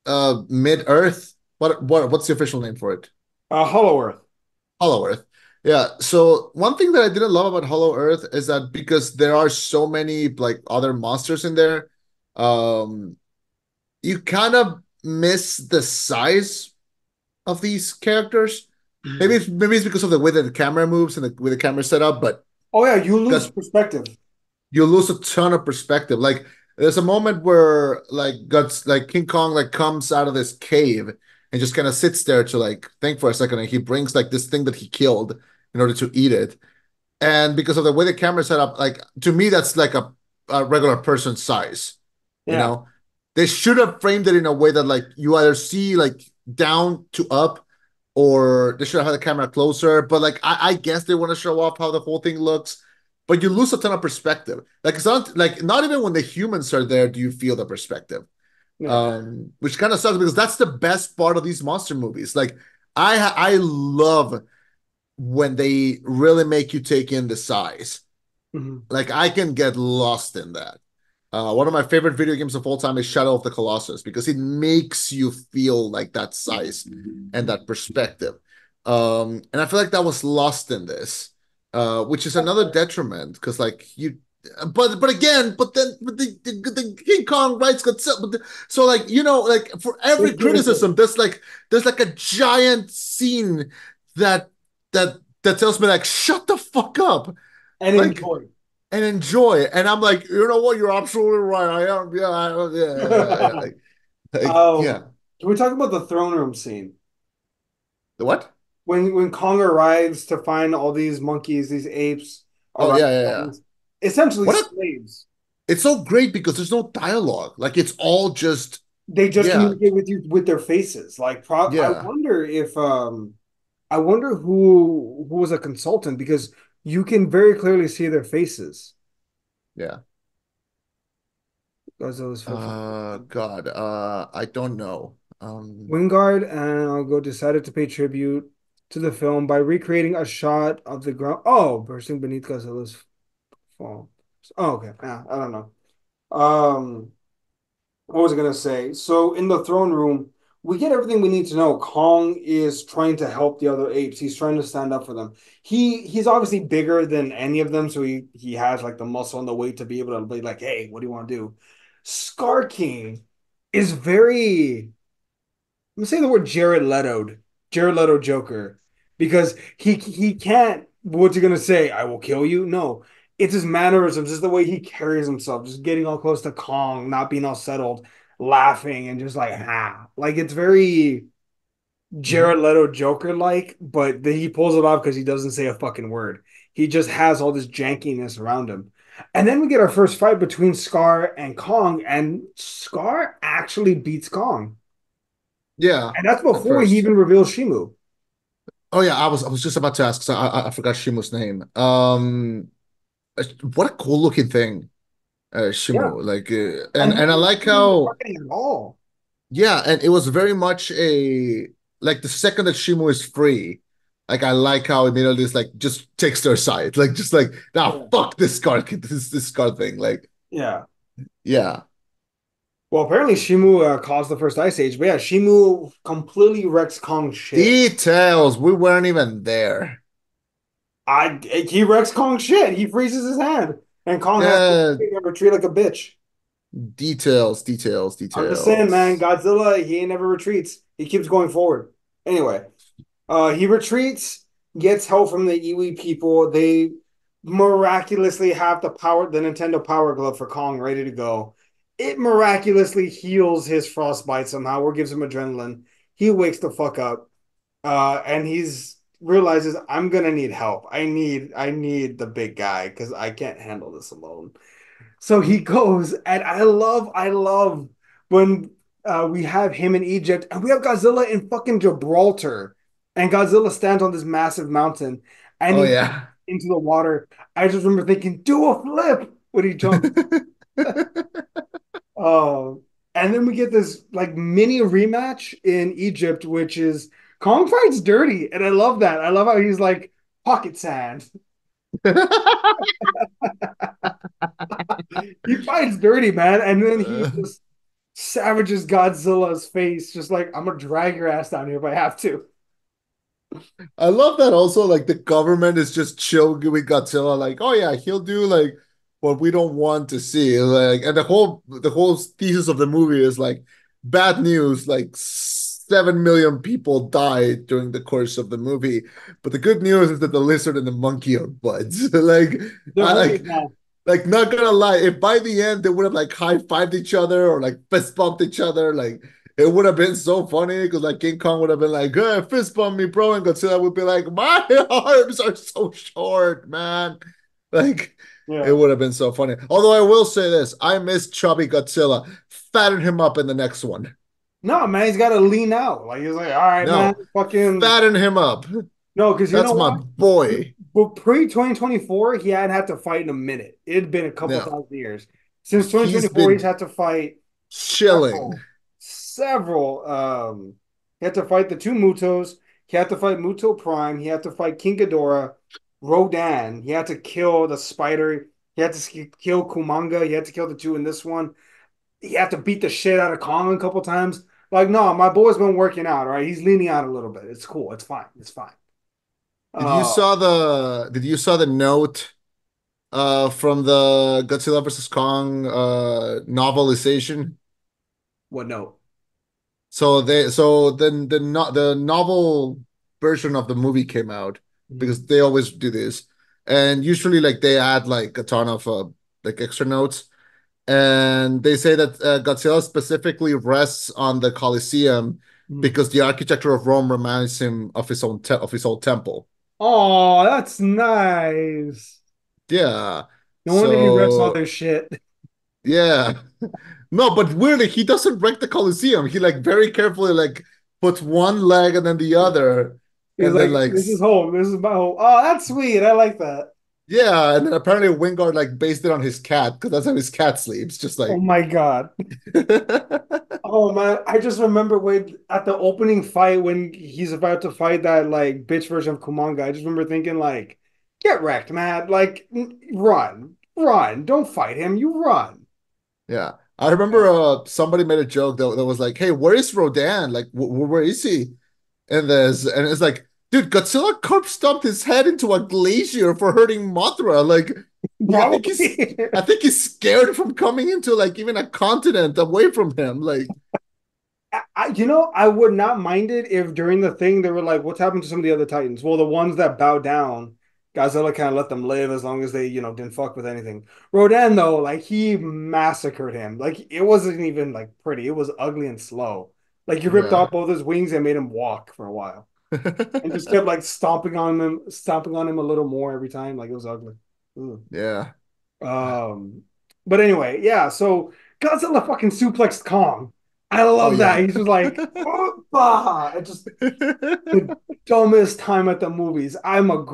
Mid-Earth, what's the official name for it?
Hollow Earth.
Hollow Earth. Yeah. So one thing that I didn't love about Hollow Earth is that because there are so many like other monsters in there, um, you kind of miss the size of these characters.
Mhm.
Maybe it's because of the way that the camera moves and the way the camera set up, but
Oh yeah, you lose
because
perspective.
you lose a ton of perspective. Like there's a moment where like King Kong like comes out of this cave and just kind of sits there to like think for a second, and he brings like this thing that he killed in order to eat it. And because of the way the camera set up, like to me, that's like a regular person size. You
Yeah.
know, they should have framed it in a way that like you either see like down to up, or they should have had the camera closer. But like I guess they want to show off how the whole thing looks. But you lose a ton of perspective. Like it's not like not even when the humans are there do you feel the perspective.
Yeah.
Which kind of sucks because that's the best part of these monster movies. Like I love when they really make you take in the size.
Mhm.
Like I can get lost in that. One of my favorite video games of all time is Shadow of the Colossus because it makes you feel like that size and that perspective. And I feel like that was lost in this, which is another detriment because like you, but again, but the King Kong writes Godzilla. So like like for
They
every
give it to
criticism,
him
there's like a giant scene that that tells me like shut the fuck up,
and
like
enjoy.
and enjoy it. And I'm like, you know what? You're absolutely right. I am. Yeah, yeah. Yeah.
Can we talk about the throne room scene
The what?
when Kong arrives to find all these monkeys, these apes
Oh
around
yeah, yeah, yeah.
thrones, essentially
What?
slaves.
It's so great because there's no dialogue. Like it's all just
They just
yeah,
communicate with you with their faces. Like, I
yeah,
wonder if I wonder who was a consultant because you can very clearly see their faces.
yeah.
Godzilla's fifth.
God. I don't know.
Wingard and I'll go decided to pay tribute to the film by recreating a shot of the ground. Oh, bursting beneath Godzilla's fall. Oh, okay. Yeah, I don't know. What was I gonna say? So in the throne room, we get everything we need to know. Kong is trying to help the other apes. He's trying to stand up for them. He's obviously bigger than any of them, so he has like the muscle and the weight to be able to be like, hey, what do you want to do? Scar King is very, I'm saying the word Jared Leto Joker, because he can't. What's he gonna say? I will kill you. No, it's his mannerisms, just the way he carries himself, just getting all close to Kong, not being all settled, laughing and just like like it's very
Mhm.
Jared Leto Joker like, but then he pulls it off because he doesn't say a fucking word. He just has all this jankiness around him. And then we get our first fight between Scar and Kong, and Scar actually beats Kong.
Yeah,
And that's
at
before he
first.
even reveals Shimu.
Oh yeah, I was just about to ask. So I forgot Shimu's name. What a cool looking thing,
Yeah.
Shimu. Like,
And he
and I
didn't
like
see him
how,
marketing at all.
yeah, and it was very much a like the second that Shimu is free, like I like how immediately it's like just takes their side, like just like now
Yeah.
fuck this card, this card thing, like
Yeah.
yeah.
Well, apparently Shimu caused the first ice age, but yeah, Shimu completely wrecks Kong's shit.
Details, we weren't even there.
He wrecks Kong's shit. He freezes his hand, and Kong has to
Uh,
retreat like a bitch. I'm just saying, man,
details.
Godzilla, he ain't never retreats. He keeps going forward. Anyway, he retreats, gets help from the Iwi people. They miraculously have the Nintendo Power Glove for Kong ready to go. It miraculously heals his frostbite somehow, or gives him adrenaline. He wakes the fuck up, and he's realizes I'm gonna need help. I need the big guy because I can't handle this alone. So he goes, and I love when we have him in Egypt, and we have Godzilla in fucking Gibraltar, and Godzilla stands on this massive mountain, and
Oh
he
yeah.
into the water. I just remember thinking, do a flip when he jumps. Oh, and then we get this like mini rematch in Egypt, which is Kong fights dirty, and I love that. I love how he's like pocket sand. He fights dirty, man, and then he just savages Godzilla's face, just like I'm gonna drag your ass down here if I have to.
I love that also, like the government is just chill with Godzilla, like, oh yeah, he'll do like what we don't want to see. Like, and the whole thesis of the movie is like bad news, like 7 million people died during the course of the movie. But the good news is that the lizard and the monkey are buds. Like
They're
I
homies
like
now.
like not gonna lie, if by the end they would have like high-fived each other or like fist bumped each other, like it would have been so funny because like King Kong would have been like, hey, fist bump me, bro, and Godzilla would be like, my arms are so short, man. Like it
Yeah.
would have been so funny. Although I will say this, I miss chubby Godzilla. Fatten him up in the next one.
No, man, he's got to lean out. Like he's like, all right, man,
No,
fucking
fatten him up.
no, because you know
That's my
what?
boy.
But pre 2024, he hadn't had to fight in a minute. It had been a couple
No,
thousand years since
he's
2024. He's
been
had to fight
chilling.
several. He had to fight the two Mutos. He had to fight Muto Prime. He had to fight King Ghidorah, Rodan. He had to kill the spider. He had to kill Kumanga. He had to kill the two in this one. He had to beat the shit out of Kong a couple times. Like, no, my boy's been working out, right? He's leaning out a little bit. It's cool. It's fine. It's fine. Uh,
Did you saw the note from the Godzilla versus Kong novelization?
what note?
So then the novel version of the movie came out
Mhm.
because they always do this. And usually like they add like a ton of like extra notes. And they say that Godzilla specifically rests on the Colosseum
Mhm.
because the architecture of Rome reminds him of of his old temple.
Oh, that's nice.
Yeah.
No wonder he wrecks all
So
their shit.
yeah. No, but weirdly, he doesn't wreck the Colosseum. He like very carefully like puts one leg and then the other,
He's
and then
like,
like
this is home. This is my home. Oh, that's sweet. I like that.
yeah, and then apparently Wingard like based it on his cat because that's how his cat sleeps, just
Oh
like
my God. Oh man, I just remember when at the opening fight when he's about to fight that like bitch version of Kumanga. I just remember thinking like, get wrecked, man. Like run, run. Don't fight him. You run.
yeah. I remember somebody made a joke that was like, "Hey, where is Rodan? Like, where is he?" And it's like, dude, Godzilla curb stomped his head into a glacier for hurting Mothra. Like, I think he's
Probably.
I think he's scared from coming into like even a continent away from him. Like,
I would not mind it if during the thing they were like, "What's happened to some of the other Titans?" Well, the ones that bow down, Godzilla kind of let them live as long as they, didn't fuck with anything. Rodan though, like he massacred him. Like it wasn't even like pretty. It was ugly and slow. Like you ripped
yeah.
off both his wings and made him walk for a while, and just kept like stomping on him a little more every time. Like it was ugly. Ugh.
Yeah.
Um, but anyway, yeah. So Godzilla fucking suplexed Kong. I
Oh
love that.
yeah.
He's just like, "Oppa!" It's just the dumbest time at the movies. I'm a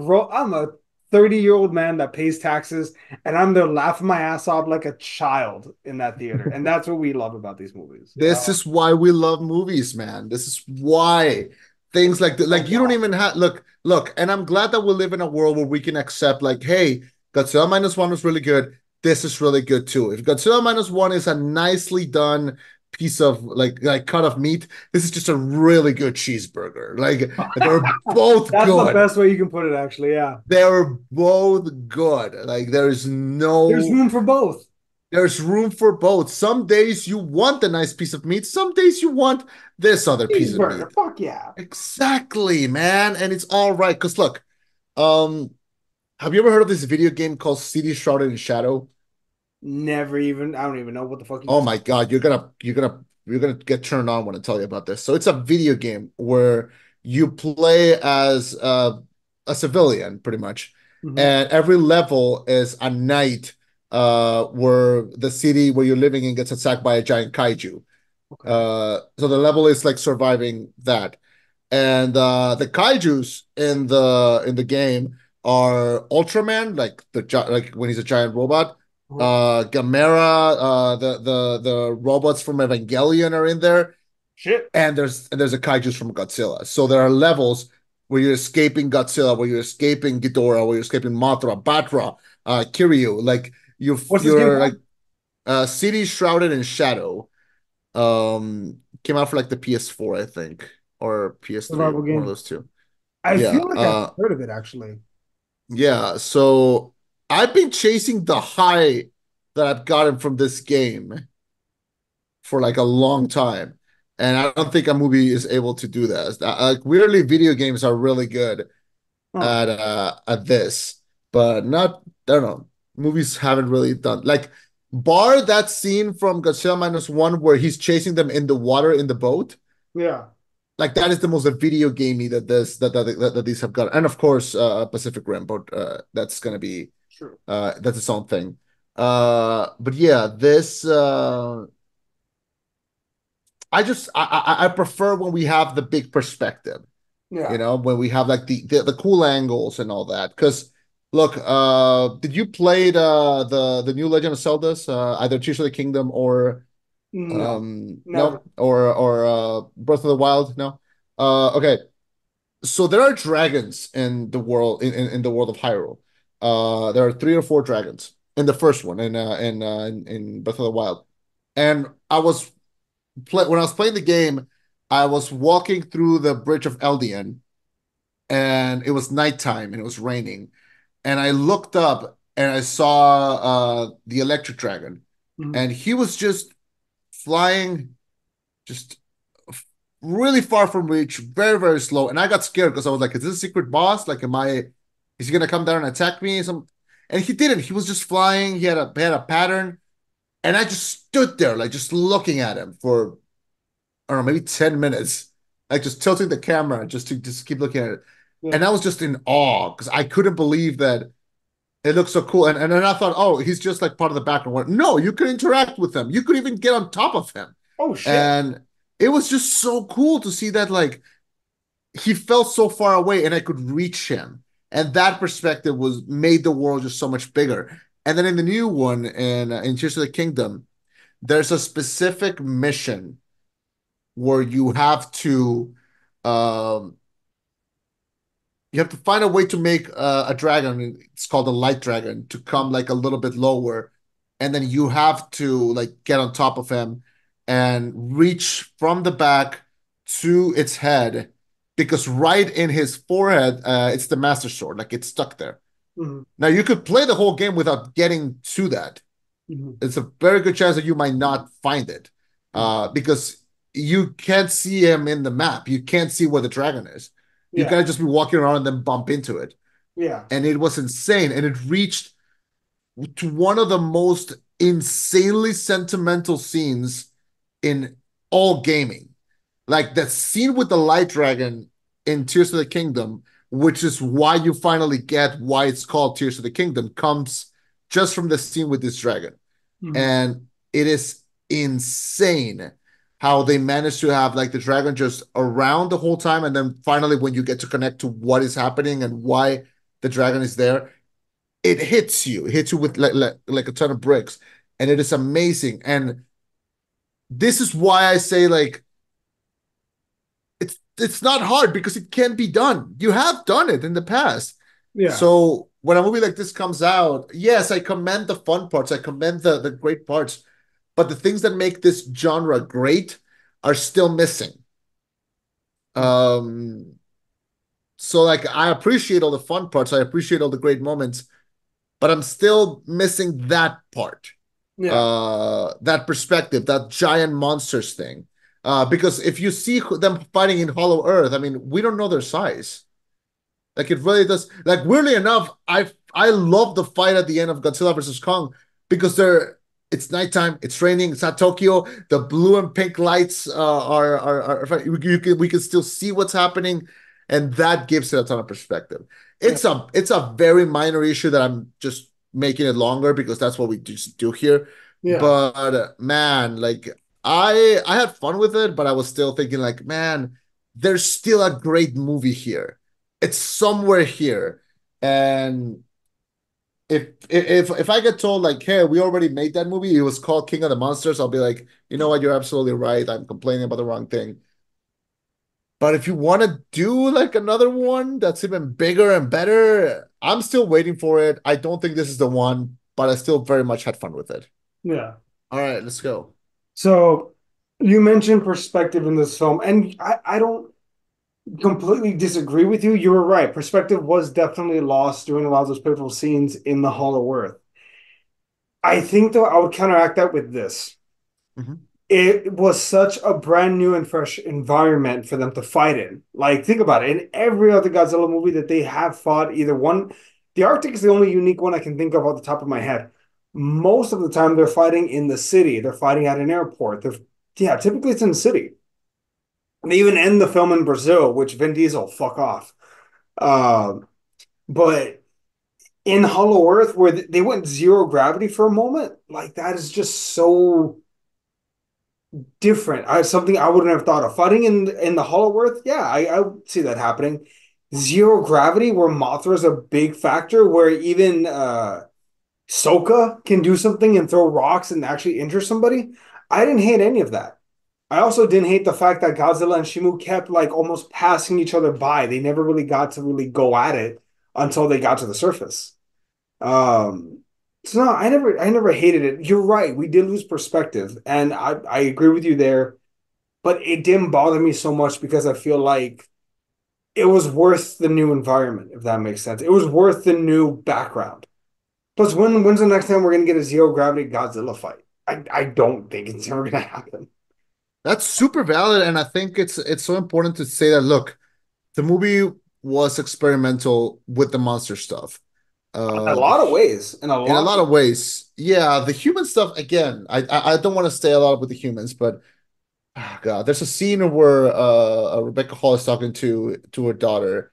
30-year-old man that pays taxes, and I'm there laughing my ass off like a child in that theater. And that's what we love about these movies.
This is why we love movies, man. This is why things like that,
No
like you don't
doubt.
even have look, and I'm glad that we live in a world where we can accept, like, hey, Godzilla minus one was really good. This is really good too. If Godzilla minus one is a nicely done piece of like cut of meat, this is just a really good cheeseburger. Like they're both
That's the
good.
best way you can put it, actually. Yeah.
They're both good. Like
There's room for both.
there's room for both. Some days you want a nice piece of meat. Some days you want this other piece of
Cheeseburger.
meat.
Fuck yeah.
Exactly, man. And it's all right. Because look, um, have you ever heard of this video game called City Shrouded in Shadow?
Never even, I don't even know what the fuck you
Oh
just.
my God, you're gonna get turned on when I tell you about this. So it's a video game where you play as a civilian, pretty much,
Mhm.
and every level is a night where the city where you're living in gets attacked by a giant kaiju.
Okay.
So the level is like surviving that. And the kaijus in the game are Ultraman, like like when he's a giant robot.
Uh-huh.
Gamera, the robots from Evangelion are in there,
Shit.
and there's a kaijus from Godzilla. So there are levels where you're escaping Godzilla, where you're escaping Ghidorah, where you're escaping Mothra, Batra, Kiryu. Like
What's this game
you're like
called?
City Shrouded in Shadow. Came out for like the PS4, I think, or PS3,
Survival
one of
game.
those two.
I
Yeah.
feel like I've heard of it actually.
Yeah. So I've been chasing the high that I've gotten from this game for like a long time. And I don't think a movie is able to do that. Like weirdly, video games are really good
Huh.
at this, but not I don't know. Movies haven't really done like bar that scene from Godzilla minus one where he's chasing them in the water in the boat.
Yeah.
Like that is the most video gamey that these have got, and of course Pacific Rim, but that's gonna be
True.
that's its own thing. But yeah, this I prefer when we have the big perspective,
Yeah.
when we have like the cool angles and all that. Because look, did you play the new Legend of Zelda's, either Tears of the Kingdom or
No.
no,
Never.
or Breath of the Wild? No. Okay. So there are dragons in the world in the world of Hyrule. There are three or four dragons in the first one in Breath of the Wild. And when I was playing the game, I was walking through the bridge of Eldian, and it was nighttime and it was raining. And I looked up and I saw the electric dragon,
Mhm.
and he was just flying just really far from reach, very, very slow. And I got scared because I was like, is this a secret boss? Like, is he gonna come down and attack me? And he didn't. He was just flying. He had a pattern. And I just stood there, like just looking at him for, I don't know, maybe 10 minutes, like just tilting the camera just to just keep looking at it.
Yeah.
And I was just in awe because I couldn't believe that it looked so cool. And then I thought, oh, he's just like part of the background. No, you could interact with him. You could even get on top of him.
Oh shit.
And it was just so cool to see that like he felt so far away and I could reach him. And that perspective was made the world just so much bigger. And then in the new one in Tears of the Kingdom, there's a specific mission where um you have to find a way to make a dragon. It's called a light dragon to come like a little bit lower and then you have to like get on top of him and reach from the back to its head because right in his forehead, it's the Master Sword, like it's stuck there.
Mhm.
Now you could play the whole game without getting to that.
Mhm.
It's a very good chance that you might not find it
Mhm.
because you can't see him in the map. You can't see where the dragon is. You
Yeah.
gotta just be walking around and then bump into it.
Yeah.
And it was insane. And it reached to one of the most insanely sentimental scenes in all gaming. Like that scene with the light dragon in Tears of the Kingdom, which is why you finally get why it's called Tears of the Kingdom, comes just from the scene with this dragon.
Mhm.
And it is insane how they managed to have like the dragon just around the whole time. And then finally, when you get to connect to what is happening and why the dragon is there, it hits you with like a ton of bricks. And it is amazing. And this is why I say like it's not hard because it can be done. You have done it in the past.
Yeah.
So when a movie like this comes out, yes, I commend the fun parts. I commend the great parts. But the things that make this genre great are still missing. Um, so like I appreciate all the fun parts, I appreciate all the great moments, but I'm still missing that part.
Yeah.
That perspective, that giant monsters thing. Because if you see them fighting in Hollow Earth, I mean, we don't know their size. Like it really does. Like weirdly enough, I love the fight at the end of Godzilla versus Kong because they're it's nighttime, it's raining, it's not Tokyo. The blue and pink lights we can still see what's happening, and that gives it a ton of perspective.
Yeah.
It's a very minor issue that I'm just making it longer because that's what we just do here.
Yeah.
But man, like I had fun with it, but I was still thinking like, man, there's still a great movie here. It's somewhere here. And if I get told like, hey, we already made that movie, it was called King of the Monsters, I'll be like, you know what, you're absolutely right. I'm complaining about the wrong thing. But if you want to do like another one that's even bigger and better, I'm still waiting for it. I don't think this is the one, but I still very much had fun with it.
Yeah.
All right, let's go.
So you mentioned perspective in this film, and I don't completely disagree with you. You were right. Perspective was definitely lost during a lot of those pivotal scenes in the Hollow Earth. I think though I would counteract that with this.
Mhm.
It was such a brand new and fresh environment for them to fight in. Like, think about it. In every other Godzilla movie that they have fought, either one, the Arctic is the only unique one I can think of off the top of my head. Most of the time, they're fighting in the city. They're fighting at an airport. Yeah, typically it's in the city. They even end the film in Brazil, which Vin Diesel, fuck off. Um, but in Hollow Earth, where they went zero gravity for a moment, like that is just so different. Something I wouldn't have thought of. Fighting in the Hollow Earth, yeah, I would see that happening. Zero gravity, where Mothra is a big factor, where even Sokka can do something and throw rocks and actually injure somebody. I didn't hate any of that. I also didn't hate the fact that Godzilla and Shimu kept like almost passing each other by. They never really got to really go at it until they got to the surface. Um, so no, I never hated it. You're right. We did lose perspective, and I agree with you there. But it didn't bother me so much because I feel like it was worth the new environment, if that makes sense. It was worth the new background. Plus, when's the next time we're gonna get a zero gravity Godzilla fight? I don't think it's ever gonna happen.
That's super valid, and I think it's so important to say that. Look, the movie was experimental with the monster stuff.
In a
The
lot of ways. In a
in a
lot
lot
of
of ways, yeah. The human stuff again. I don't want to stay a lot with the humans, but oh God, there's a scene where Rebecca Hall is talking to her daughter,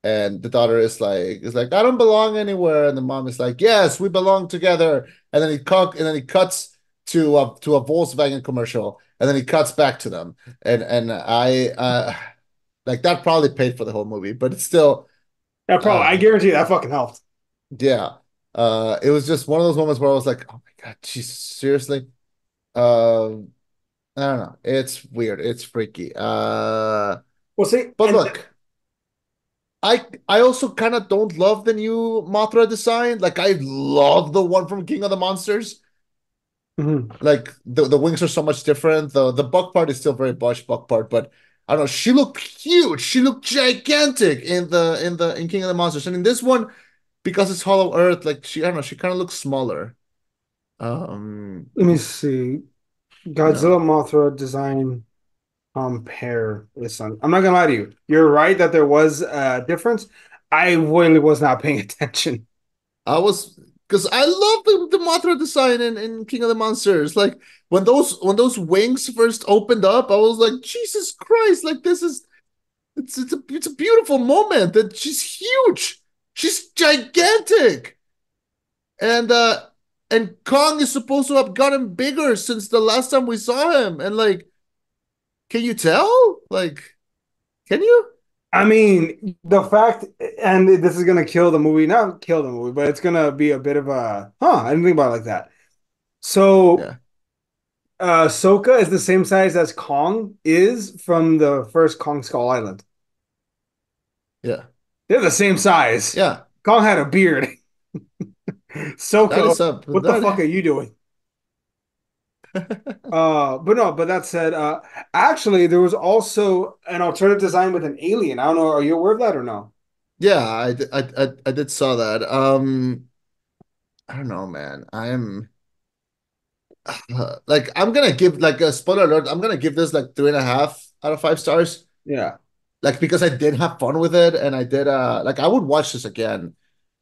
and the daughter is like I don't belong anywhere, and the mom is like yes, we belong together, and then he cuts to a Volkswagen commercial, and then he cuts back to them, and I like that probably paid for the whole movie, but it's still
yeah, probably. I
uh
guarantee that fucking helped.
yeah. It was just one of those moments where I was like, oh my God, Jesus, seriously? Um, I don't know. It's weird. It's freaky.
Well, see,
But
and
look, I also kind of don't love the new Mothra design. Like I love the one from King of the Monsters.
Mhm.
Like the wings are so much different. The buck part is still very Bush buck part, but I don't know. She looked huge. She looked gigantic in King of the Monsters, and in this one, because it's Hollow Earth, like she I don't know. She kind of looks smaller. Um,
Let me see.
yeah.
Godzilla Mothra design compare this one. I'm not gonna lie to you. You're right that there was a difference. I really was not paying attention.
I was because I love the Mothra design in King of the Monsters. Like when those wings first opened up, I was like, Jesus Christ! Like this is it's a beautiful moment. That she's huge. She's gigantic, and Kong is supposed to have gotten bigger since the last time we saw him. And like, can you tell? Like, can you?
I mean, the fact, and this is gonna kill the movie, not kill the movie, but it's gonna be a bit of a, I didn't think about it like that. So,
Yeah,
Sokka is the same size as Kong is from the first Kong Skull Island.
yeah,
They're the same size.
yeah.
Kong had a beard.
That
Sokka,
is up.
what the fuck
That
are you doing? But no, but that said, actually, there was also an alternative design with an alien. I don't know, are you aware of that or no?
yeah. I did saw that. I don't know, man. Like I'm gonna give like a spoiler alert. I'm gonna give this like 3.5 out of 5 stars.
Yeah,
Like because I did have fun with it, and I did like I would watch this again.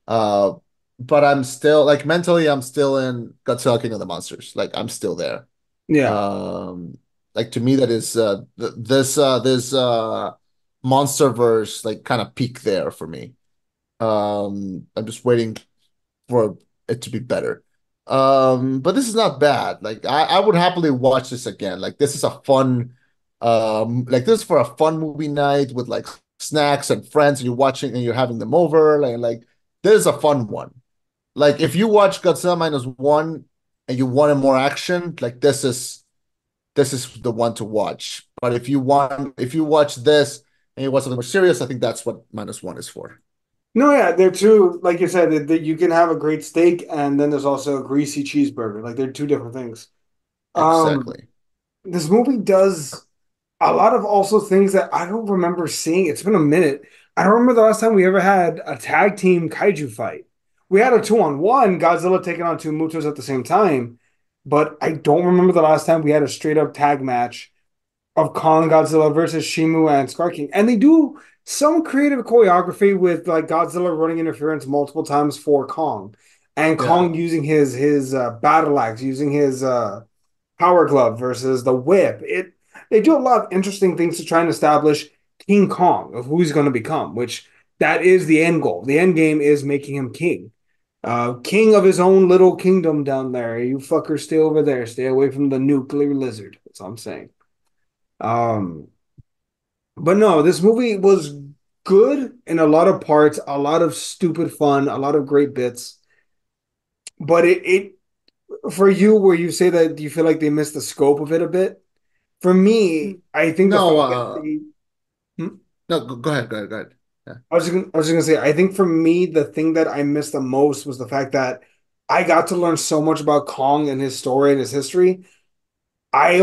Uh, but I'm still like mentally, I'm still in Godzilla King of the Monsters. Like I'm still there.
yeah.
Um, like to me, that is this MonsterVerse like kind of peak there for me. I'm just waiting for it to be better. But this is not bad. Like I would happily watch this again. Like this is a fun, like this is for a fun movie night with like snacks and friends, and you're watching and you're having them over. Like this is a fun one. Like if you watch Godzilla -1 and you wanted more action, like this is the one to watch. But if you watch this and you want something more serious, I think that's what -1 is for.
No, yeah, they're two, like you said, that you can have a great steak and then there's also a greasy cheeseburger. Like they're two different things. Um,
Exactly.
this movie does a lot of also things that I don't remember seeing. It's been a minute. I don't remember the last time we ever had a tag team kaiju fight. We had a 2-on-1, Godzilla taking on two Mutos at the same time, but I don't remember the last time we had a straight up tag match of Kong Godzilla versus Shimu and Scar King. And they do some creative choreography with like Godzilla running interference multiple times for Kong, and
Yeah.
Kong using his battle axe, using his power glove versus the whip. It They do a lot of interesting things to try and establish King Kong of who he's going to become, which that is the end goal. The end game is making him king. King of his own little kingdom down there. You fuckers stay over there. Stay away from the nuclear lizard. That's all I'm saying. Um, but no, this movie was good in a lot of parts, a lot of stupid fun, a lot of great bits. But it for you, where you say that you feel like they missed the scope of it a bit. For me, I think the
No,
fact that they, hmm?
no, go ahead, go ahead, go ahead. Yeah.
I was just gonna say, I think for me, the thing that I missed the most was the fact that I got to learn so much about Kong and his story and his history. I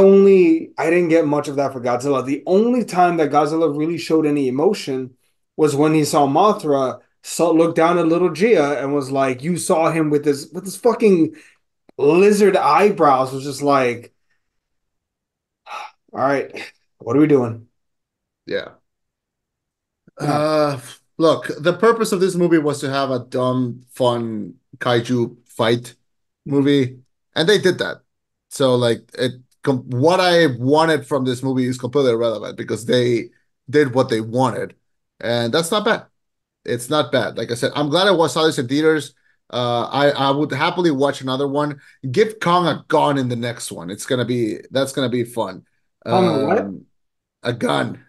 didn't get much of that for Godzilla. The only time that Godzilla really showed any emotion was when he saw Mothra, looked down at little Gia and was like, "You saw him with this fucking lizard eyebrows." Was just like, "All right, what are we doing?"
Yeah.
No,
Uh, Look, the purpose of this movie was to have a dumb, fun kaiju fight
mhm.
movie, and they did that. So, like, what I wanted from this movie is completely irrelevant because they did what they wanted, and that's not bad. It's not bad. Like I said, I'm glad saw this in theaters. I would happily watch another one. Give Kong a gun in the next one. That's gonna be fun.
Tell me what?
Um, a gun.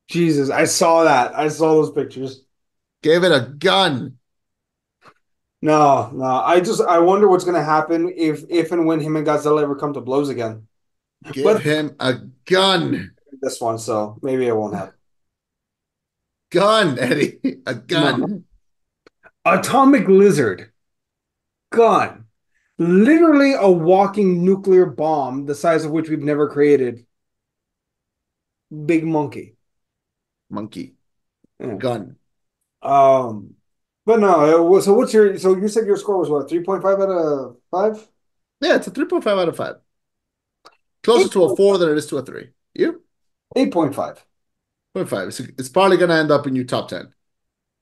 Jesus, I saw that. I saw those pictures.
Give it a gun.
No, no. I wonder what's gonna happen if and when him and Godzilla ever come to blows again.
Give
But
him a gun.
this one, so maybe it won't happen.
Gun, Eddie. A
No.
gun.
Atomic Lizard gun. Literally a walking nuclear bomb, the size of which we've never created. Big monkey.
Monkey.
Yeah.
Gun.
Um, but no, so what's your so you said your score was what, 3.5 out of 5?
Yeah, it's a 3.5 out of 5. Closer to a 4
8.5.
than it is to a 3. You?
8.5.
0.5. It's probably going to end up in your top 10.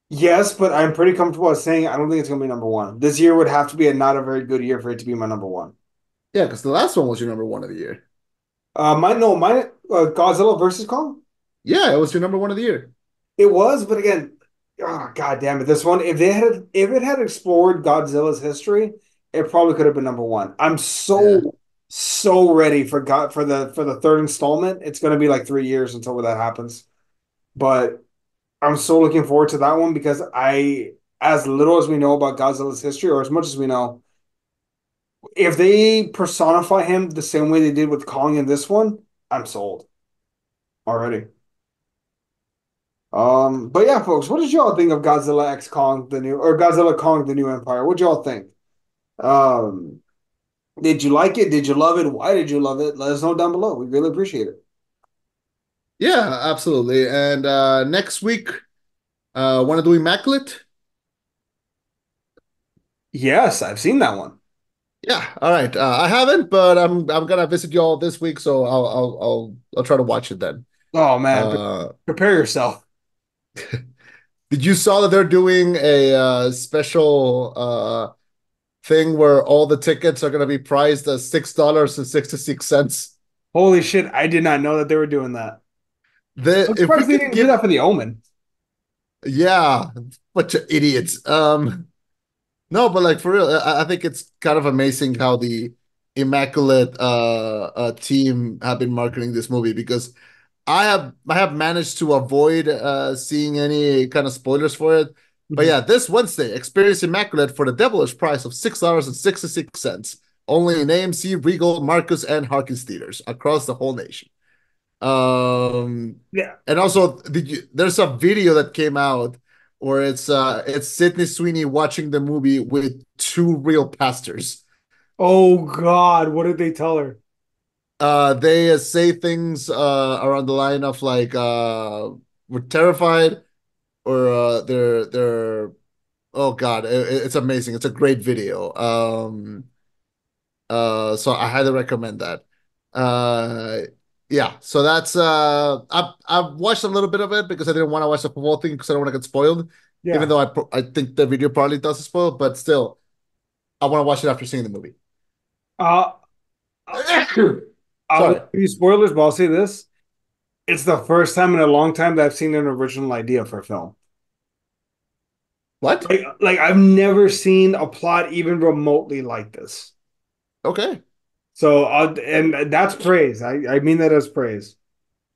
Yes, but I'm pretty comfortable with saying I don't think it's gonna be number one. This year would have to be a not a very good year for it to be my number one.
Yeah, because the last one was your number one of the year.
Mine Godzilla versus Kong.
Yeah, it was your number one of the year.
It was, but again, oh, God damn it. This one, if it had explored Godzilla's history, it probably could have been number one. I'm
Yeah.
so ready for God for the third installment. It's gonna be like 3 years until that happens. But I'm so looking forward to that one because as little as we know about Godzilla's history, or as much as we know, if they personify him the same way they did with Kong in this one, I'm sold already. But yeah, folks, what did y'all think of Godzilla X Kong, the new, or Godzilla Kong, the New Empire? What y'all think? Um, did you like it? Did you love it? Why did you love it? Let us know down below. We really appreciate it.
Yeah, absolutely. And next week, want to do Immaculate?
Yes, I've seen that one.
Yeah. All right. I haven't, but I'm gonna visit you all this week, so I'll try to watch it then.
Oh man,
Uh,
prepare yourself.
did you saw that they're doing a special thing where all the tickets are gonna be priced at $6.66?
Holy shit, I did not know that they were doing that.
The
I'm
if we
surprised they
could
didn't do that
get
for the Omen.
yeah, bunch of idiots. No, but like for real, I think it's kind of amazing how the Immaculate team have been marketing this movie because I have managed to avoid seeing any kind of spoilers for it. But
Mhm.
yeah, this Wednesday, experience Immaculate for the devilish price of $6.66, only in AMC, Regal, Marcus, and Harkins theaters across the whole nation. Um,
Yeah.
and also, there's a video that came out where it's Sydney Sweeney watching the movie with two real pastors.
Oh God, what did they tell her?
They say things around the line of like we're terrified or they're oh god, it's amazing. It's a great video. So I highly recommend that. Uh, yeah, so that's I've watched a little bit of it because I didn't want to watch the football thing because I don't want to get spoiled. Even
Yeah.
though I think the video probably does spoil, but still, I want to watch it after seeing the movie.
Uh, I
Sorry,
won't give you spoilers, but I'll say this. It's the first time in a long time that I've seen an original idea for a film.
what?
Like I've never seen a plot even remotely like this.
Okay,
And that's praise. I mean that as praise.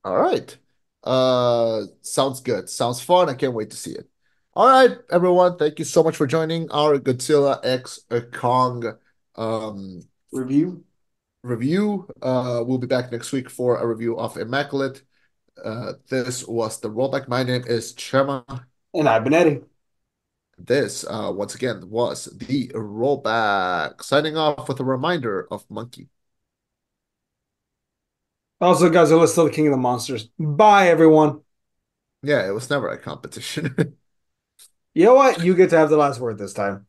all right. Sounds good. Sounds fun. I can't wait to see it. All right, everyone. Thank you so much for joining our Godzilla X Kong um
Review.
review. We'll be back next week for a review of Immaculate. This was the rollback. My name is Chema.
And I've been Eddie.
This, once again, was the rollback. Signing off with a reminder of Monkey.
Also, Godzilla's still the king of the monsters. Bye, everyone.
Yeah, it was never a competition.
You know what? You get to have the last word this time.